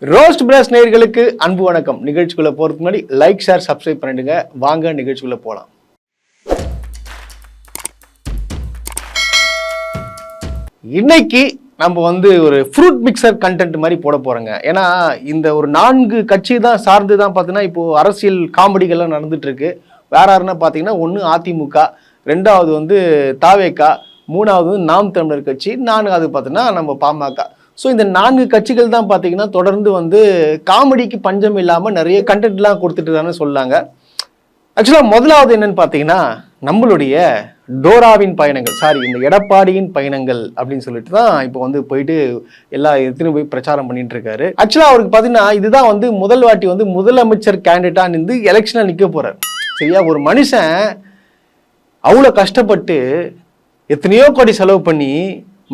Roast press நேயர்களுக்கு அன்பு வணக்கம். நிகழ்ச்சிக்குள்ள போறதுக்கு முன்னாடி லைக், ஷேர், சப்ஸ்கிரைப் பண்ணிடுங்க. வாங்க நிகழ்ச்சிக்குள்ள போலாம். இன்னைக்கு நம்ம ஒரு ஃப்ரூட் மிக்சர் கண்டென்ட் மாதிரி போட போறோங்க. ஏன்னா இந்த ஒரு 4 கட்சி தான் சார்ந்து தான் பார்த்தீங்கன்னா இப்போ அரசியல் காமெடிகள்லாம் நடந்துட்டு இருக்கு. வேற யாருன்னா பார்த்தீங்கன்னா ஒன்று அதிமுக, 2வது தாவேகா, 3வது நாம் தமிழர் கட்சி, 4வது பார்த்தீங்கன்னா நம்ம பாமக. ஸோ இந்த 4 கட்சிகள் தான் பார்த்தீங்கன்னா தொடர்ந்து காமெடிக்கு பஞ்சம் இல்லாமல் நிறைய கண்டென்ட்லாம் கொடுத்துட்டு சொல்லாங்க. ஆக்சுவலாக முதலாவது என்னன்னு பார்த்தீங்கன்னா நம்மளுடைய டோராவின் பயணங்கள், இந்த எடப்பாடியின் பயணங்கள் அப்படின்னு சொல்லிட்டு தான் இப்போ போயிட்டு எல்லா இடத்துலையும் போய் பிரச்சாரம் பண்ணிட்டு இருக்காரு. ஆக்சுவலாக அவருக்கு பார்த்தீங்கன்னா இதுதான் முதல் வாட்டி முதலமைச்சர் கேண்டிடேட்டாக நின்று எலெக்ஷனில் நிற்க போறார். சரியா, ஒரு மனுஷன் அவ்வளோ கஷ்டப்பட்டு எத்தனையோ கோடி செலவு பண்ணி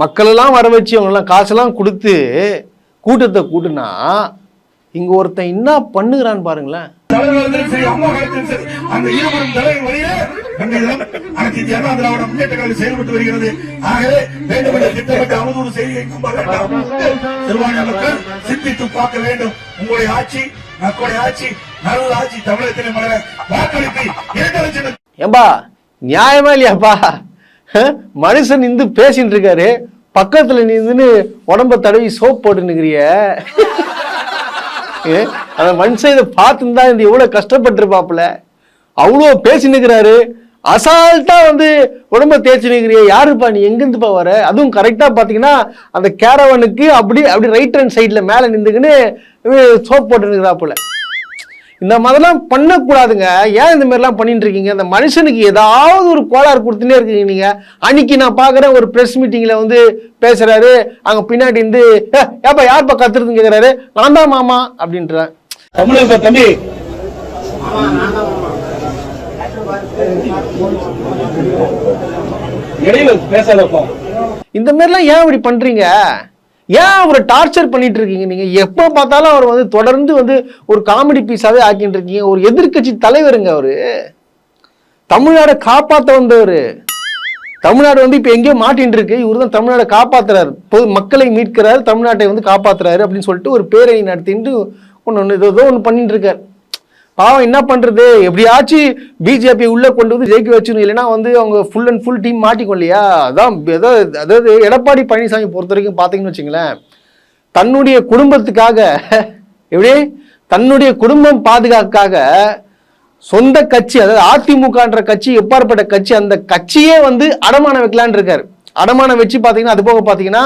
மக்களெல்லாம் வர வச்சு அவங்களெல்லாம் காசெல்லாம் கொடுத்து கூட்டத்தை கூட்டுனா இங்க ஒருத்தன் என்ன பண்ணுகிறான்னு பாருங்களேன். செயல்பட்டு வருகிறது. சிந்தித்து பார்க்க வேண்டும். உங்களுடைய ஆட்சி மக்களுடைய ஆட்சி, நல்ல ஆட்சி தமிழகத்தில் மலர வாக்களித்து ஏம்பா நியாயமா இல்லையாப்பா? மனுஷன் நின்று பேசிட்டு இருக்காரு, பக்கத்துல நின்று உடம்ப தடவி சோப் போட்டு நிக்கிறிய. அந்த மனுஷன் இதை பார்த்துருந்தா இந்த எவ்வளவு கஷ்டப்பட்டிருப்பாப்புல. அவ்வளோ பேசி நிற்கிறாரு, அசால்ட்டா உடம்ப தேய்ச்சி நிற்கிறிய. யாருப்பா நீ, எங்கிருந்துப்பா வர? அதுவும் கரெக்டா பாத்தீங்கன்னா அந்த கேரவனுக்கு அப்படி ரைட் ஹேண்ட் சைட்ல மேல நின்றுக்குன்னு சோப் போட்டு நிற்கிறாப்புல. இந்த மாதிரிலாம் பண்ணக்கூடாதுங்க. ஏன் இந்த மாதிரிலாம் பண்ணிட்டு இருக்கீங்க? அந்த மனுஷனுக்கு ஏதாவது ஒரு கோளாறு கொடுத்துட்டே இருக்கீங்க நீங்க. அன்னைக்கு நான் பாக்குறேன் ஒரு பிரஸ் மீட்டிங்ல பேசுறாரு, அங்க பின்னாடி ஏப்பா யார்ப்பா கத்துறதுன்னு கேக்குறாரு. நான் தான் மாமா அப்படின்ற தம்பி. இந்த மாதிரிலாம் ஏன் இப்படி பண்றீங்க? ஏன் அவரை டார்ச்சர் பண்ணிட்டு இருக்கீங்க? நீங்க எப்ப பார்த்தாலும் அவர் தொடர்ந்து ஒரு காமெடி பீஸாவே ஆக்கிட்டு இருக்கீங்க. ஒரு எதிர்கட்சி தலைவருங்க அவரு. தமிழ்நாடை காப்பாற்ற வந்தவர். தமிழ்நாடு இப்ப எங்கேயோ மாட்டின்னு இருக்கு, இவரு தான் தமிழ்நாடை காப்பாத்துறாரு, பொது மக்களை மீட்கிறாரு, தமிழ்நாட்டை காப்பாத்துறாரு அப்படின்னு சொல்லிட்டு ஒரு பேரணி நடத்திட்டு ஒன்னு பண்ணிட்டு இருக்காரு. பாவம் என்ன பண்றது? எப்படியாச்சும் பிஜேபி உள்ள கொண்டு ஜெயிக்க வச்சிடும், இல்லைன்னா அவங்க ஃபுல் அண்ட் ஃபுல் டீம் மாட்டிக்கும் இல்லையா? அதாவது எடப்பாடி பழனிசாமி பொறுத்த வரைக்கும் பார்த்தீங்கன்னு வச்சுங்களேன், தன்னுடைய குடும்பத்துக்காக, எப்படி தன்னுடைய குடும்பம் பாதுகாக்காக சொந்த கட்சி, அதாவது அதிமுகன்ற கட்சி எப்பாற்பட்ட கட்சி, அந்த கட்சியே அடமானம் வைக்கலான் இருக்காரு. அடமானம் வச்சு பார்த்தீங்கன்னா அது போக பார்த்தீங்கன்னா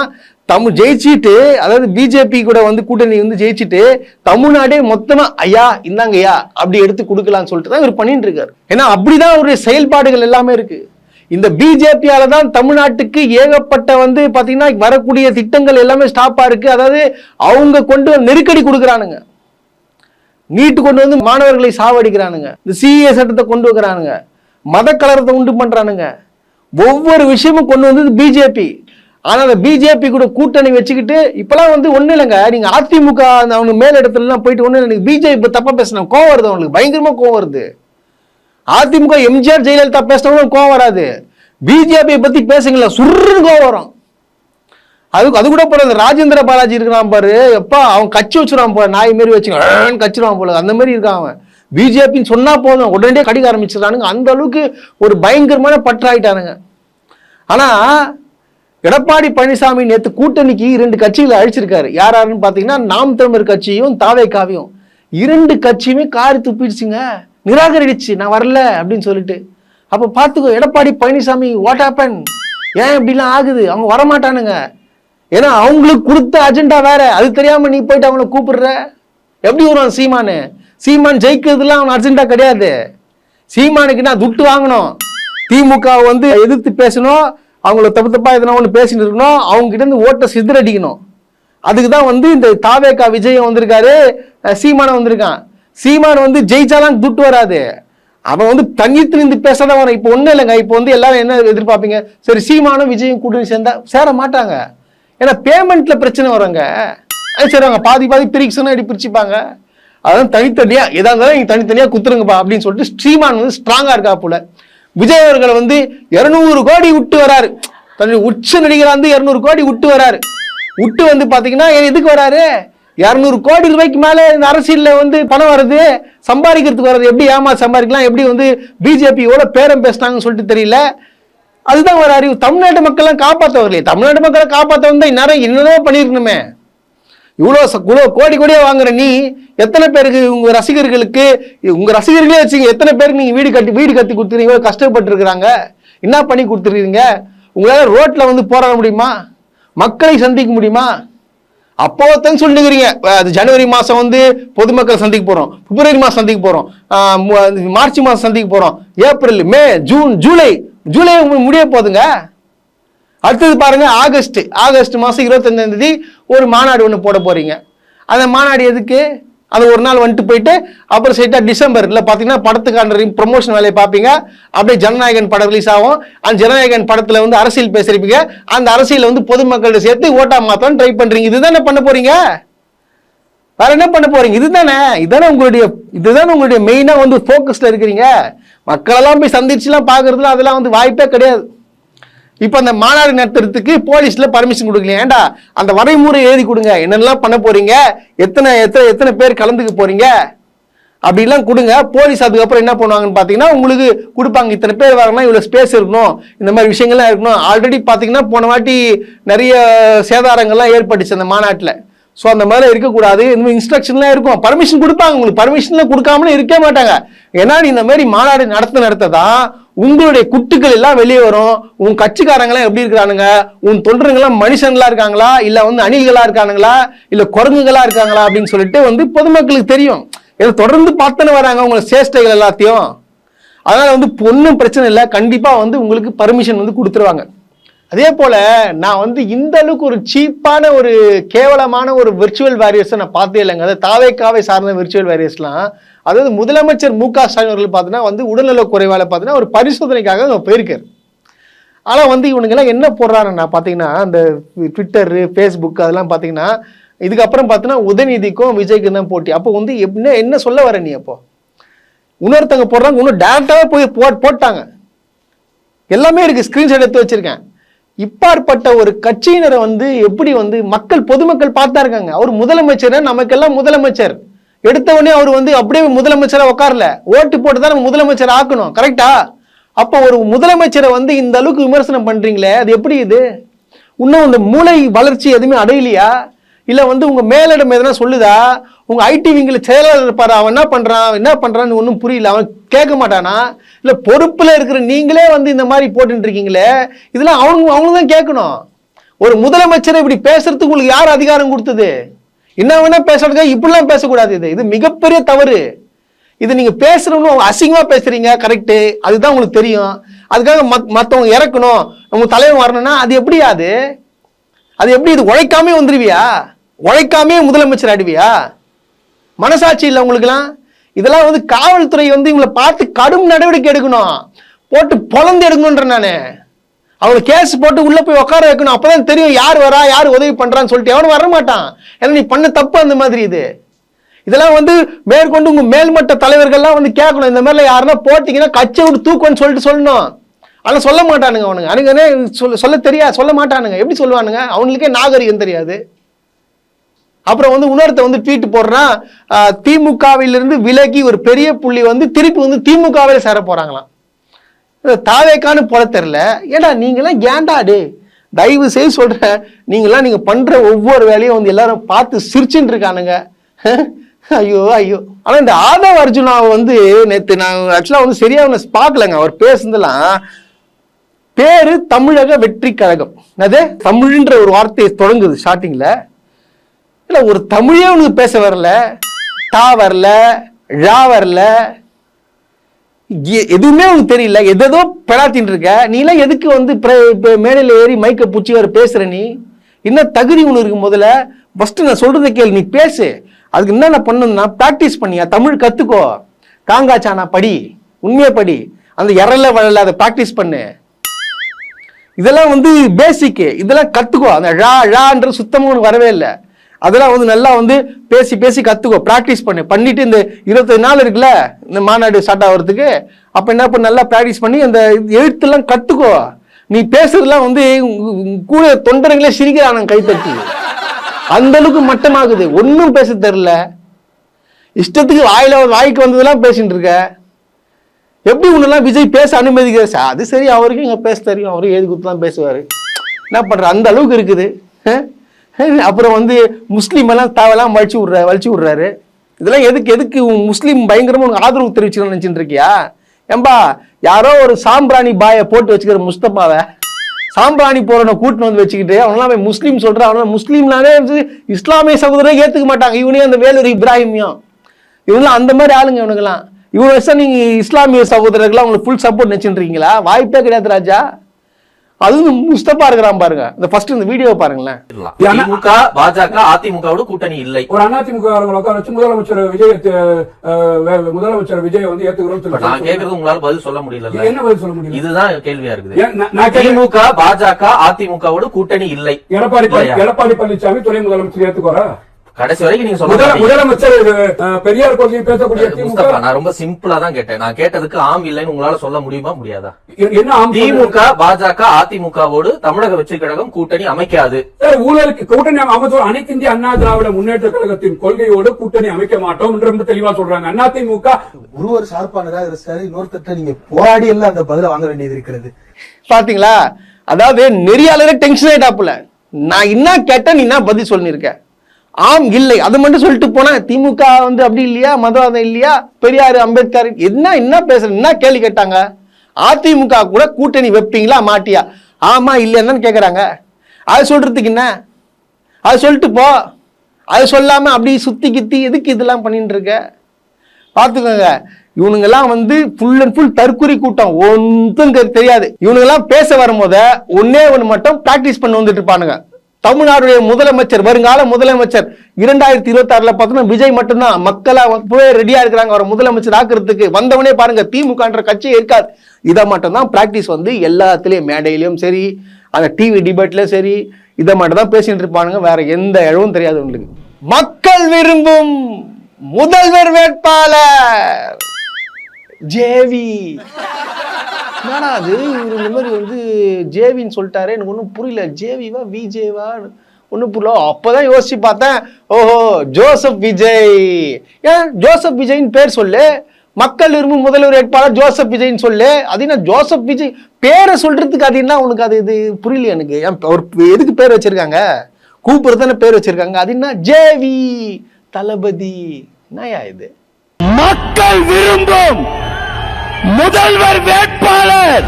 ஜெயிச்சுட்டு, அதாவது பிஜேபி கூட கூட்டணி ஜெயிச்சுட்டு தமிழ்நாடே மொத்தமா ஐயா இந்தாங்க ஐயா அப்படி எடுத்து கொடுக்கலாம்னு சொல்லிட்டு தான் இவர் பண்ணிட்டு இருக்காரு. ஏன்னா அப்படிதான் அவருடைய செயல்பாடுகள் எல்லாமே இருக்கு. இந்த பிஜேபியால தான் தமிழ்நாட்டுக்கு ஏகப்பட்ட பாத்தீங்கன்னா வரக்கூடிய திட்டங்கள் எல்லாமே ஸ்டாப்பா இருக்கு. அதாவது அவங்க கொண்டு நெருக்கடி கொடுக்குறானுங்க, நீட்டு கொண்டு மாணவர்களை சாவடிக்கிறானுங்க, இந்த சிஏ சட்டத்தை கொண்டு வைக்கிறானுங்க, மத கலரத்தை உண்டு பண்றானுங்க, ஒவ்வொரு விஷயமும் கொண்டு பிஜேபி. ஆனா அந்த பிஜேபி கூட கூட்டணி வச்சுக்கிட்டு இப்பெல்லாம் ஒண்ணு இல்லைங்க. நீங்க அதிமுக அவங்க மேல் இடத்துல எல்லாம் போயிட்டு ஒண்ணு இல்லை, பிஜேபி தப்பா பேசினா கோவம் வருது அவங்களுக்கு, பயங்கரமா கோவம் வருது. அதிமுக எம்ஜிஆர் ஜெயலலிதா பேசினவங்க கோவம் வராது, பிஜேபியை பத்தி பேசுங்களா சுருன்னு கோவம் வரும். அது கூட போல ராஜேந்திர பாலாஜி இருக்கிறான் பாரு, எப்பா அவன் கட்சி வச்சுருவான் போல, நாய் மாரி வச்சு கச்சிருவான் போல, அந்த மாதிரி இருக்கான் அவன். பிஜேபின்னு சொன்னா போதும் உடனே கடிக்க ஆரம்பிச்சிடறானுங்க. அந்த அளவுக்கு ஒரு பயங்கரமான பற்றாயிட்டானுங்க. ஆனா எடப்பாடி பழனிசாமி நேற்று கூட்டணிக்கு 2 கட்சிகளை அழிச்சிருக்காரு. யாருன்னு பாத்தீங்கன்னா நாம் தமிழர் கட்சியும் தாவேகாவையும். 2 கட்சியுமே காரி துப்பிடுச்சுங்க, நிராகரிச்சு நான் வரல அப்படின்னு சொல்லிட்டு. அப்ப பாத்துக்கோ எடப்பாடி பழனிசாமி வாட் ஹேப்பன், ஏன் இப்படிலாம் ஆகுது? அவங்க வரமாட்டானுங்க. ஏன்னா அவங்களுக்கு கொடுத்த அஜெண்டா வேற, அது தெரியாம நீ போயிட்டு அவங்களை கூப்பிடுற. எப்படி வருவான் சீமானு? சீமான் ஜெயிக்கிறதுலாம் அவன் அஜெண்டா கிடையாது. சீமானுக்கு நான் துட்டு வாங்கணும், திமுக எதிர்த்து பேசணும், அவங்கள தப்பு தப்பா எதனா ஒன்று பேசிட்டு இருக்கணும், அவங்க கிட்ட ஓட்டை சிதறடிக்கணும். அதுக்கு தான் இந்த தாவேகா விஜயம் வந்திருக்காரு, சீமான வந்திருக்கான். சீமான் ஜெயிச்சாலாம் துட்டு வராது, அவன் தனித்து நின்று பேசாதான் வரும். இப்போ ஒன்றும் இல்லைங்க, இப்போ எல்லாரும் என்ன எதிர்பார்ப்பீங்க? சரி சீமானும் விஜயம் கூட்டணி சேர்ந்தா சேர மாட்டாங்க, ஏன்னா பேமெண்ட்ல பிரச்சனை வருங்க. சரி அவங்க பாதி பிரிக்ஷனும் எப்படி பிரிச்சுப்பாங்க. அதான் தனித்தனியா எதா இருந்தாலும் நீங்க தனித்தனியா குத்துருங்கப்பா அப்படின்னு சொல்லிட்டு ஸ்ரீமான் ஸ்ட்ராங்கா இருக்கா போல. விஜய் அவர்கள் 200 கோடி விட்டு வராரு, தன்னுடைய உச்ச நடிகர் 200 கோடி விட்டு வராரு. விட்டு பாத்தீங்கன்னா எதுக்கு வராரு? 200 கோடி ரூபாய்க்கு மேல இந்த அரசியல்ல வந்து பணம் வருது, சம்பாதிக்கிறதுக்கு வர்றது. எப்படி சம்பாதிக்கலாம், எப்படி வந்து பிஜேபி எவ்வளவு பேரம் பேசினாங்கன்னு சொல்லிட்டு தெரியல. அதுதான் ஒரு அறிவு. தமிழ்நாட்டு மக்கள் காப்பாற்ற வரலையே. தமிழ்நாட்டு மக்களை காப்பாற்ற வந்தா இந்நேரம் என்னதான் பண்ணிருக்கணுமே. இவ்வளோ கோடி கோடியா வாங்குற நீ எத்தனை பேருக்கு உங்க ரசிகர்களுக்கு, உங்க ரசிகர்களே வச்சுங்க, எத்தனை பேருக்கு நீங்க வீடு கட்டி கொடுத்துறீங்க, கஷ்டப்பட்டு இருக்கிறாங்க, என்ன பண்ணி கொடுத்துருக்கீங்க? உங்களால ரோட்ல வந்து போராட முடியுமா? மக்களை சந்திக்க முடியுமா? அப்போதான் சொல்லுகிறீங்க அது ஜனவரி மாசம் வந்து பொதுமக்கள் சந்திக்க போறோம், பிப்ரவரி மாசம் சந்திக்க போறோம், மார்ச் மாசம் சந்திக்க போறோம், ஏப்ரல், மே, ஜூன், ஜூலை முடிய போதுங்க. அடுத்தது பாருங்க ஆகஸ்ட் மாசம் 25ஆம் தேதி ஒரு மாநாடு ஒன்று போட போறீங்க. அந்த மாநாடு எதுக்கு? அது ஒரு நாள் வந்துட்டு போயிட்டு அப்புறம் சைட்டா டிசம்பர்ல பாத்தீங்கன்னா படத்துக்கான ப்ரொமோஷன் வேலையை பார்ப்பீங்க. அப்படியே ஜனநாயகன் படம் ரிலீஸ் ஆகும். அந்த ஜனநாயகன் படத்துல வந்து அரசியல் பேசிருப்பீங்க. அந்த அரசியல் வந்து பொதுமக்களோட சேர்த்து ஓட்டா மாத்தம் ட்ரை பண்றீங்க. இதுதானே பண்ண போறீங்க, வேற என்ன பண்ண போறீங்க? இதுதானே உங்களுடைய மெயினா வந்து போக்கஸ்ல இருக்கிறீங்க. மக்கள் எல்லாம் போய் சந்திச்சுலாம் பாக்குறதுல அதெல்லாம் வந்து வாய்ப்பே கிடையாது. இப்ப அந்த மாநாடு நடத்துறதுக்கு போலீஸ்ல பர்மிஷன் கொடுக்கலையா? ஏண்டா அந்த வரைமுறை எழுதி கொடுங்க, என்னெல்லாம் பண்ண போறீங்க, எத்தனை பேர் கலந்துக்க போறீங்க அப்படிலாம் கொடுங்க. போலீஸ் அதுக்கப்புறம் என்ன பண்ணுவாங்கன்னு பாத்தீங்கன்னா உங்களுக்கு கொடுப்பாங்க. இத்தனை பேர் வரணும், இவ்வளவு ஸ்பேஸ் இருக்கணும், இந்த மாதிரி விஷயங்கள்லாம் இருக்கணும். ஆல்ரெடி பாத்தீங்கன்னா போன வாட்டி நிறைய சேதாரங்கள்லாம் ஏற்பட்டுச்சு அந்த மாநாட்டில். ஸோ அந்த மாதிரி இருக்கக்கூடாது, இந்த இன்ஸ்ட்ரக்ஷன்லாம் இருக்கும். பர்மிஷன் கொடுப்பாங்க உங்களுக்கு, பர்மிஷன்லாம் கொடுக்காமலே இருக்கவே மாட்டாங்க. ஏன்னா இந்த மாதிரி மாநாடு நடத்ததான் உங்களுடைய குட்டுக்கள் எல்லாம் வெளியே வரும். உன் கட்சிக்காரங்களாம் எப்படி இருக்கிறானுங்க, உன் தொண்டர்கள்லாம் மனுஷங்களா இருக்காங்களா, இல்ல வந்து அணில்களா இருக்கானுங்களா, இல்ல குரங்குகளா இருக்காங்களா அப்படின்னு சொல்லிட்டு வந்து பொதுமக்களுக்கு தெரியும். இதை தொடர்ந்து பார்த்துன்னு வராங்க உங்களை சேஷ்டைகள் எல்லாத்தையும். அதனால வந்து ஒன்றும் பிரச்சனை இல்லை, கண்டிப்பா வந்து உங்களுக்கு பர்மிஷன் வந்து கொடுத்துருவாங்க. அதே போல நான் வந்து இந்த அளவுக்கு ஒரு சீப்பான ஒரு கேவலமான ஒரு விர்ச்சுவல் வாரியர்ஸை நான் பார்த்தே இல்லைங்க. அதாவது தாவேக்காவை சார்ந்த விர்ச்சுவல் வாரியர்ஸ்லாம், அதாவது முதலமைச்சர் மு க ஸ்டாலின் அவர்கள் பார்த்தீங்கன்னா வந்து உடல்நல குறைவால பார்த்தீங்கன்னா ஒரு பரிசோதனைக்காக அவங்க போயிருக்காரு. ஆனால் வந்து இவனுங்கெல்லாம் என்ன போடுறாருன்னா பார்த்தீங்கன்னா அந்த ட்விட்டரு, ஃபேஸ்புக் அதெல்லாம் பார்த்தீங்கன்னா இதுக்கப்புறம் பார்த்தீங்கன்னா உதயநிதிக்கும் விஜய்க்கும் தான் போட்டி. அப்போ வந்து என்ன சொல்ல வர நீ? அப்போ இன்னொருத்தவங்க போடுறாங்க, இன்னும் டேரக்டாவே போய் போட்டாங்க. எல்லாமே இருக்கு, ஸ்கிரீன்ஷாட் எடுத்து வச்சிருக்கேன். இப்பாற்பட்ட ஒரு கட்சியினரை வந்து எப்படி வந்து பொதுமக்கள் பார்த்தா இருக்காங்க. அவர் முதலமைச்சர், நமக்கெல்லாம் முதலமைச்சர். எடுத்த உடனே அவர் வந்து அப்படியே முதலமைச்சரா உட்காரல, ஓட்டு போட்டு தான் நம்ம முதலமைச்சர் ஆக்கணும், கரெக்டா? அப்போ ஒரு முதலமைச்சரை வந்து இந்த அளவுக்கு விமர்சனம் பண்றீங்களே, அது எப்படி? இது இன்னும் இந்த மூளை வளர்ச்சி எதுவுமே அடையலையா? இல்ல வந்து உங்க மேலிடம் எதனா சொல்லுதா? உங்க ஐடி விங்கில் செயலாளர் இருப்பாரு, அவன் என்ன பண்றான்னு ஒன்றும் புரியல, அவன் கேட்க மாட்டானா? இல்ல பொறுப்புல இருக்கிற நீங்களே வந்து இந்த மாதிரி போட்டு இருக்கீங்களே, இதெல்லாம் அவங்க தான் கேட்கணும். ஒரு முதலமைச்சரை இப்படி பேசுறதுக்கு உங்களுக்கு யார் அதிகாரம் கொடுத்தது? என்ன வேணா பேசுறதுக்காக இப்படிலாம் பேசக்கூடாது. இது மிகப்பெரிய தவறு. இது நீங்க பேசுறவங்க அசிங்கமா பேசுறீங்க, கரெக்டு, அதுதான் உங்களுக்கு தெரியும். அதுக்காக மற்றவங்க இறக்கணும், உங்க தலைவன் வரணும்னா அது எப்படி? அது எப்படி? இது உழைக்காமே வந்துருவியா? உழைக்காமே முதலமைச்சர் ஆடுவியா? மனசாட்சி இல்லை உங்களுக்குலாம்? இதெல்லாம் வந்து காவல்துறை வந்து இவங்களை பார்த்து கடும் நடவடிக்கை எடுக்கணும், போட்டு பொழந்து எடுக்கணுன்ற நானு. அவங்க கேஸ் போட்டு உள்ள போய் உட்கார வைக்கணும். அப்பதான் தெரியும் யார் வரா, யார் உதவி பண்றான்னு சொல்லிட்டு. எவனும் வர மாட்டான், ஏன்னா நீ பண்ண தப்பு அந்த மாதிரி. இதெல்லாம் வந்து மேற்கொண்டு உங்க மேல்மட்ட தலைவர்கள்லாம் வந்து கேட்கணும். இந்த மாதிரிலாம் யாருன்னா போட்டீங்கன்னா கட்சியை விட்டு தூக்குன்னு சொல்லிட்டு சொல்லணும். ஆனால் சொல்ல மாட்டானுங்க அவனுங்க. சொல்ல மாட்டானுங்க. எப்படி சொல்லுவானுங்க? அவனுக்கே நாகரிகம் தெரியாது. அப்புறம் வந்து இன்னொருத்த வந்து ட்வீட் போடுறான், திமுகவிலிருந்து விலகி ஒரு பெரிய புள்ளி வந்து திருப்பி வந்து திமுகவில சேர போறாங்களாம். தாவேக்கான்னு போட தெரியல. ஏடா நீங்களாம் ஏண்டாடு, தயவு செய்து சொல்றேன், நீங்க பண்ற ஒவ்வொரு வேலையும் வந்து எல்லாரும் பார்த்து சிரிச்சுட்டு இருக்கானுங்க. ஐயோ. ஆனா இந்த ஆதவ் அர்ஜுனாவை வந்து நேற்று நான் ஆக்சுவலா வந்து சரியா பார்க்கலங்க. அவர் பேசுனதெல்லாம் பேரு தமிழக வெற்றி கழகம், அது தமிழ்ன்ற ஒரு வார்த்தையை தொடங்குது ஸ்டார்டிங்ல. இல்ல ஒரு தமிழே உனக்கு பேச வரல, தா வரல, ழா வரல, எதுவுமே உனக்கு தெரியல, எதோ பெடாத்தின்னு இருக்க. நீ எல்லாம் எதுக்கு வந்து மேடையில ஏறி மைக்க பூச்சி வர பேசுற? நீ என்ன தகுதி ஒண்ணு இருக்கு? முதல்ல ஃபர்ஸ்ட் நான் சொல்றதை கேளு, நீ பேசு. அதுக்கு என்ன பண்ணணும்னா பிராக்டிஸ் பண்ணியா, தமிழ் கத்துக்கோ, காங்காச்சானா படி, உண்மையை படி, அந்த எரல வளல அதை பிராக்டிஸ் பண்ணு. இதெல்லாம் வந்து பேசிக், இதெல்லாம் கத்துக்கோ. அந்த ழான்ற சுத்தமா உனக்கு வரவே இல்லை. அதெல்லாம் வந்து நல்லா வந்து பேசி கத்துக்கோ, பிராக்டிஸ் பண்ணிட்டு இந்த 25 நாள் இருக்குல்ல இந்த மாநாடு ஸ்டார்ட் ஆகிறதுக்கு, அப்ப என்ன பண்ண நல்லா பிராக்டிஸ் பண்ணி அந்த எழுத்தெல்லாம் கத்துக்கோ. நீ பேசுறதுலாம் வந்து கூட தொண்டர்களே சிரிக்கிறானுங்க கைத்தட்டி. அந்த அளவுக்கு மட்டமாகுது, ஒன்றும் பேச தெரியல, இஷ்டத்துக்கு வாய்க்கு வந்ததெல்லாம் பேசிட்டு இருக்க. எப்படி ஒண்ணுலாம் விஜய் பேச அனுமதிக்கிற? அது சரி, அவருக்கும் இங்க பேச தெரியும், அவரும் ஏது குத்துலாம் பேசுவாரு, என்ன பண்ற, அந்த அளவுக்கு இருக்குது. அப்புறம் வந்து முஸ்லீம் எல்லாம் தேவையெல்லாம் வலிச்சு விடுறாரு. இதெல்லாம் எதுக்கு முஸ்லீம் பயங்கரமா உனக்கு ஆதரவு தெரிவிச்சுக்கணும்னு நினைச்சிட்டு இருக்கியா? ஏம்பா, யாரோ ஒரு சாம்பிராணி பாயை போட்டு வச்சுக்கிற முஸ்தபாவை சாம்பிராணி போறவனை கூட்டின்னு வந்து வச்சுக்கிட்டு அவனெல்லாம் முஸ்லீம் சொல்றான். அவனால முஸ்லீம்னாலே இஸ்லாமிய சகோதரரை ஏத்துக்க மாட்டாங்க. இவனே அந்த வேலூர் இப்ராஹிமியும் இவங்களாம் அந்த மாதிரி ஆளுங்க. இவனுங்கெல்லாம் இவங்க வச்சா நீங்க இஸ்லாமிய சகோதரர்கள்லாம் உங்களுக்கு ஃபுல் சப்போர்ட் நினைச்சுட்டு இருக்கீங்களா? வாய்ப்பே கிடையாது ராஜா. அதுவும் முஸ்தபா இருக்கிறான் பாருங்க. இந்த ஃபர்ஸ்ட் இந்த வீடியோ பாருங்களேன். திமுக பாஜக அதிமுகவோட கூட்டணி இல்லை. ஒரு அதிமுக முதலமைச்சர் விஜய் வந்து ஏத்துக்கிறோம். நான் கேக்குறது உங்களால பதில் சொல்ல முடியல. என்ன பதில் சொல்ல முடியல? இதுதான் கேள்வியா இருக்குது. திமுக பாஜக அதிமுகவோட கூட்டணி இல்லை. எடப்பாடி பழனிசாமி துணை முதலமைச்சர் ஏத்துக்கோரா? கடைசி வரைக்கும் நீங்க சொல்ல முதலமைச்சர் பெரியார் கொள்கை பேசக்கூடிய நான் ரொம்ப சிம்பிளா தான் கேட்டேன். நான் கேட்டதுக்கு ஆம் இல்லைன்னு உங்களால சொல்ல முடியுமா முடியாதா? என்ன திமுக பாஜக அதிமுகவோடு தமிழக வெற்றி கழகம் கூட்டணி அமைக்காது. ஊழலுக்கு கூட்டணி அமைச்சர் அனைத்து இந்திய அண்ணா திராவிட முன்னேற்ற கழகத்தின் கொள்கையோடு கூட்டணி அமைக்க மாட்டோம் என்று ரொம்ப தெளிவா சொல்றாங்க. அதிமுக ஒருவர் சார்பானதாக சார், இன்னொருத்தட்ட நீங்க போராடி எல்லாம் அந்த பதில வாங்க வேண்டியது இருக்கிறது. பாத்தீங்களா? அதாவது நெறியாளரே டென்ஷன் ஆயிட்டாப்புல. நான் என்ன கேட்டேன், நீ என்ன பதில் சொல்லிருக்க? ஆம் இல்லை அது மட்டும் சொல்லிட்டு போனா திமுக வந்து அப்படி இல்லையா, மதவாதம் இல்லையா, பெரியார் அம்பேத்கர் என்ன பேசுற, என்ன கேள்வி கேட்டாங்க? அதிமுக கூட கூட்டணி வைப்பீங்களா மாட்டியா? ஆமா இல்லைன்னு கேக்குறாங்க. அது சொல்றதுக்கு என்ன? அது சொல்லிட்டு போ. அது சொல்லாம அப்படி சுத்தி கித்தி எதுக்கு இதெல்லாம் பண்ணிட்டு இருக்க? பாத்துக்கோங்க, இவனுங்கெல்லாம் வந்து ஃபுல் அண்ட் ஃபுல் தற்குறி கூட்டம், ஒன்றும் தெரியாது. இவனுங்கெல்லாம் பேச வரும்போது ஒன்னே ஒன்று மட்டும் பிராக்டிஸ் பண்ணி வந்துட்டு இருப்பானுங்க. தமிழ்நாடுடைய முதலமைச்சர், வருங்கால முதலமைச்சர் 2026 பார்த்தோம்னா விஜய் மட்டும்தான். மக்களா ரெடியா இருக்கிறாங்க அவர் முதலமைச்சர் ஆக்குறதுக்கு. வந்தவனே பாருங்க, திமுகன்ற கட்சியே இருக்காது. இதை மட்டும் தான் பிராக்டிஸ் வந்து எல்லாத்துலயும், மேடையிலும் சரி, அந்த டிவி டிபேட்லயும் சரி, இதை மட்டும் தான் பேசிட்டு இருப்பானுங்க. வேற எந்த இழவும் தெரியாது உங்களுக்கு. மக்கள் விரும்பும் முதல்வர் வேட்பாளர் ஜேவி. என்னடா அது, இவர் இந்த மாதிரி வந்து ஜேவின்னு சொல்லிட்டாரு, எனக்கு ஒன்றும் புரியல. ஜேவிவா விஜேவா ஒன்றும் புரியல. அப்போதான் யோசிச்சு பார்த்தேன், ஓஹோ ஜோசப் விஜய். ஏன் ஜோசப் விஜய்னு பேர் சொல்லு, மக்கள் விரும்பும் முதல்வர் வேட்பாளர் ஜோசப் விஜய்னு சொல்லு. அது என்ன ஜோசப் விஜய் பேரை சொல்றதுக்கு அது என்ன உனக்கு? அது இது புரியல எனக்கு. ஒரு எதுக்கு பேர் வச்சிருக்காங்க? கூப்பிடுறதான பேர் வச்சிருக்காங்க. அது என்ன ஜேவி தளபதி? என்னயா இது? மக்கள் விரும்பும் முதல்வர் வேட்பாளர்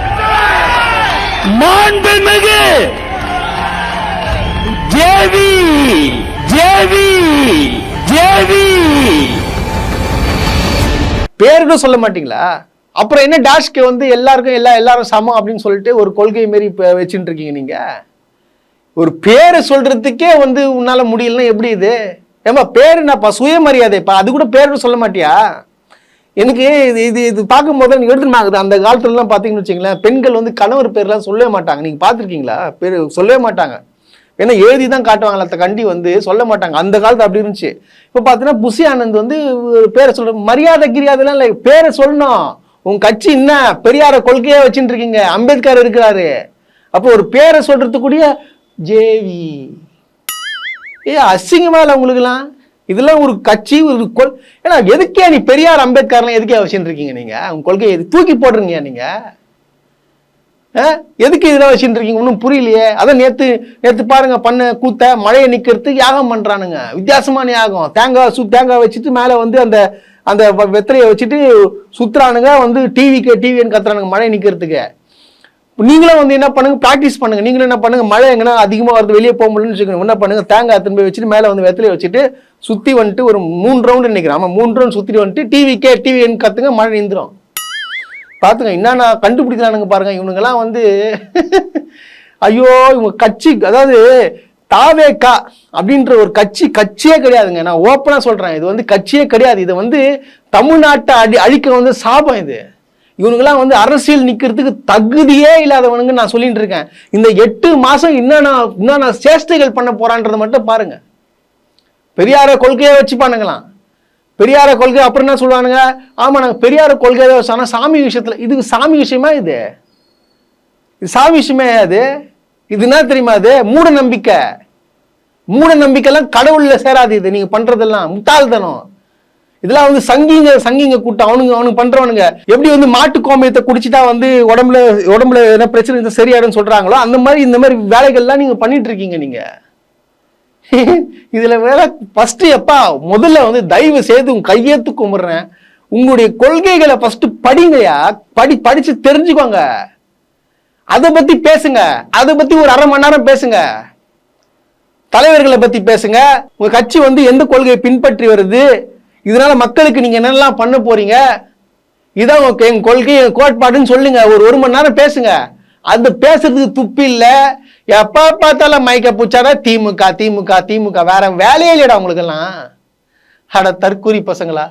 மாண்புமிகு ஜேவி. பேரு சொல்ல மாட்டீங்களா? அப்புறம் என்ன டாஷ்க்கு வந்து எல்லாரும் சமம் அப்படின்னு சொல்லிட்டு ஒரு கொள்கை மாரி வச்சுட்டு இருக்கீங்க நீங்க. ஒரு பேரை சொல்றதுக்கே வந்து உன்னால முடியலன்னா எப்படி இது? ஏமா பேரு என்னப்பா, சுயமரியாதைப்பா, அது கூட பேரு சொல்ல மாட்டியா? எனக்கு இது பார்க்கும்போது எனக்கு எடுத்துமாகுது. அந்த காலத்துலலாம் பார்த்தீங்கன்னு வச்சுங்களேன், பெண்கள் வந்து கணவர் பேர்லாம் சொல்லவே மாட்டாங்க. நீங்கள் பார்த்துருக்கீங்களா? பேர் சொல்லவே மாட்டாங்க. ஏன்னா எழுதி தான் காட்டுவாங்களா, அந்த கண்டி வந்து சொல்ல மாட்டாங்க. அந்த காலத்து அப்படி இருந்துச்சு. இப்போ பார்த்தீங்கன்னா புஷி ஆனந்த் வந்து பேரை சொல்ற மரியாதை கிரியாதெல்லாம் இல்லை, பேரை சொல்லணும். உங்க கட்சி என்ன பெரியார கொள்கையா வச்சுட்டு இருக்கீங்க, அம்பேத்கர் இருக்கிறாரு. அப்போ ஒரு பேரை சொல்றதுக்கூடிய ஜேவி. அசிங்கமா இல்லை உங்களுக்குலாம்? இதெல்லாம் ஒரு கட்சி, ஒரு ஏன்னா எதுக்கே நீ பெரியார் அம்பேத்கர்லாம் எதுக்கே வச்சுட்டு இருக்கீங்க? நீங்க உங்க கொள்கையை தூக்கி போடுறீங்க. நீங்க எதுக்கு இதெல்லாம் வச்சுட்டு இருக்கீங்க? ஒன்றும் புரியலையே. அதான் நேத்து பாருங்க பண்ண கூத்த மழையை நிக்கிறதுக்கு யாகம் பண்றானுங்க. வித்தியாசமான யாகம். தேங்காய் வச்சுட்டு மேல வந்து அந்த அந்த வெத்தலையை வச்சுட்டு சுத்துறானுங்க. வந்து டிவின்னு கத்துறானுங்க மழை நிக்கிறதுக்கு. நீங்களும் வந்து என்ன பண்ணுங்க, பிராக்டிஸ் பண்ணுங்க. நீங்களும் என்ன பண்ணுங்க, மழை எங்கன்னா அதிகமாக வருது, வெளியே போக முடியலன்னு வச்சுக்கோங்க, என்ன பண்ணுங்க, தேங்காய் திரும்பி வச்சுட்டு மேலே வந்து வெத்தலையை வச்சுட்டு சுற்றி வந்துட்டு ஒரு 3 ரவுண்டு நினைக்கிறேன். ஆமாம் 3 ரவுண்ட் சுற்றிட்டு வந்துட்டு டிவின்னு கத்துங்க, மழை நின்றுடும். பார்த்துங்க என்னன்னா கண்டுபிடிக்கிறானுங்க பாருங்க இவனுங்கெல்லாம் வந்து. ஐயோ இவங்க கட்சி, அதாவது தாவேகா அப்படின்ற ஒரு கட்சியே கிடையாதுங்க. நான் ஓப்பனாக சொல்கிறேன், இது வந்து கட்சியே கிடையாது. இது வந்து தமிழ்நாட்டை அழிக்க வந்து சாபம். இது இவனுங்கெல்லாம் வந்து அரசியல் நிக்கிறதுக்கு தகுதியே இல்லாதவனுங்க நான் சொல்லிட்டு இருக்கேன். இந்த 8 மாசம் என்னென்ன சேஷ்டைகள் பண்ண போறான்றதை மட்டும் பாருங்க. பெரியார கொள்கையை வச்சுப்பானுங்களாம். பெரியார கொள்கை அப்புறம் என்ன சொல்லுவானுங்க, ஆமா நாங்க பெரியார கொள்கையை வச்சோம், சாமி விஷயத்துல இது சாமி விஷயமா? இது சாமி விஷயமே? அது இது என்ன தெரியுமா? அது மூட நம்பிக்கை. மூட நம்பிக்கைலாம் கடவுள்ல சேராது. இது நீங்க பண்றதெல்லாம் முட்டாள்தனம். இதெல்லாம் வந்து சங்கிங்க கூட்டம். அவனுங்க பண்றவனுங்க எப்படி வந்து மாட்டு கோமியத்தை குடிச்சுட்டா வந்து உடம்புல என்ன பிரச்சனை சரியாடுன்னு சொல்றாங்களோ அந்த மாதிரி இந்த மாதிரி வேலைகள்லாம் நீங்க பண்ணிட்டு இருக்கீங்க. நீங்க இதுல வேற ஃபர்ஸ்ட் முதல்ல வந்து தயவு செய்து உங்க கையெழுத்து கும்பிடுறேன், உங்களுடைய கொள்கைகளை ஃபர்ஸ்ட் படிங்கயா. படிச்சு தெரிஞ்சுக்கோங்க. அதை பத்தி பேசுங்க. அதை பத்தி ஒரு அரை மணி நேரம் பேசுங்க. தலைவர்களை பத்தி பேசுங்க. உங்க கட்சி வந்து எந்த கொள்கையை பின்பற்றி வருது, இதனால மக்களுக்கு நீங்க என்னெல்லாம் பண்ண போறீங்க, இதான் எங்க கொள்கை கோட்பாடுன்னு சொல்லுங்க. ஒரு மணி நேரம் பேசுங்க. அது பேசுறதுக்கு துப்பு இல்ல. எப்ப பார்த்தாலும் மைக்க பூச்சாடா திமுக திமுக திமுக. வேற வேலையே இல்லையடா உங்களுக்கு எல்லாம். அட தற்கூரி பசங்களா.